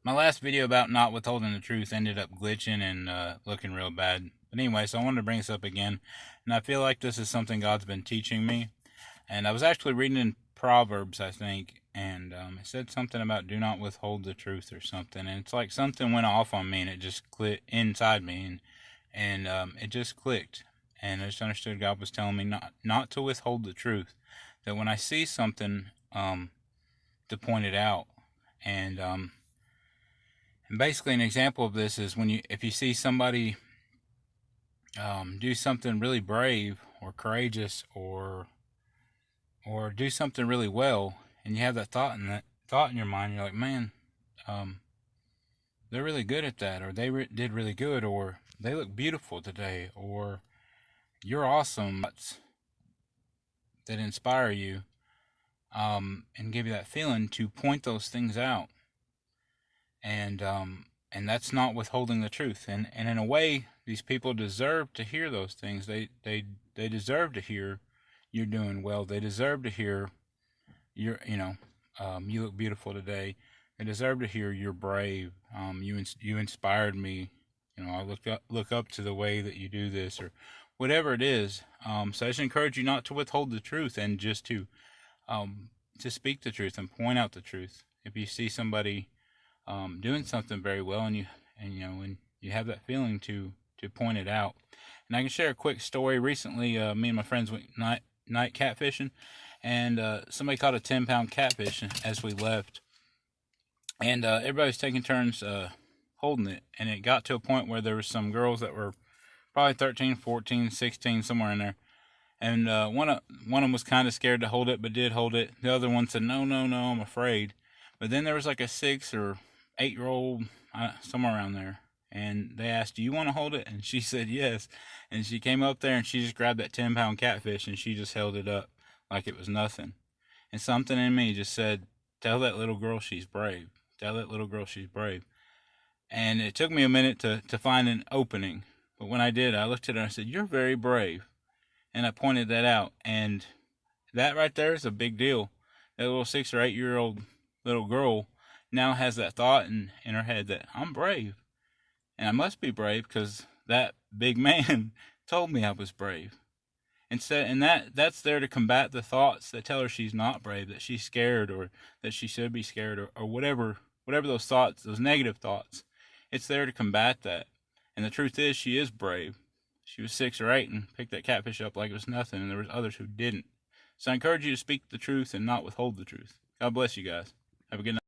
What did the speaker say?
My last video about not withholding the truth ended up glitching and looking real bad. But anyway, so I wanted to bring this up again. And I feel like this is something God's been teaching me. And I was actually reading in Proverbs, I think, and it said something about do not withhold the truth or something. And it's like something went off on me and it just clicked inside me. And it just clicked. And I just understood God was telling me not to withhold the truth. That when I see something, to point it out. And basically, an example of this is if you see somebody do something really brave or courageous or do something really well, and you have that thought in your mind, you're like, man, they're really good at that, or they did really good, or they look beautiful today, or you're awesome. That inspire you, and give you that feeling to point those things out. And that's not withholding the truth. And in a way, these people deserve to hear those things. They deserve to hear you're doing well. They deserve to hear you look beautiful today. They deserve to hear you're brave. You inspired me. I look up to the way that you do this, or whatever it is. So I just encourage you not to withhold the truth, and just to speak the truth and point out the truth. If you see somebody doing something very well, and you have that feeling to point it out. And I can share a quick story. Recently, me and my friends went night catfishing, and somebody caught a 10-pound catfish as we left, and everybody was taking turns holding it. And it got to a point where there were some girls that were probably 13, 14, 16, somewhere in there. And one of them was kind of scared to hold it, but did hold it. The other one said, no, I'm afraid. But then there was like a 6 or 8-year-old, somewhere around there, and they asked, do you want to hold it? And she said yes. And she came up there and she just grabbed that 10-pound catfish and she just held it up like it was nothing. And something in me just said, tell that little girl she's brave. Tell that little girl she's brave. And it took me a minute to find an opening. But when I did, I looked at her and I said, you're very brave. And I pointed that out. And that right there is a big deal. That little 6 or 8-year-old little girl now has that thought in her head that I'm brave. And I must be brave because that big man told me I was brave. And that's there to combat the thoughts that tell her she's not brave, that she's scared, or that she should be scared, or whatever those thoughts, those negative thoughts. It's there to combat that. And the truth is, she is brave. She was 6 or 8 and picked that catfish up like it was nothing, and there was others who didn't. So I encourage you to speak the truth and not withhold the truth. God bless you guys. Have a good night.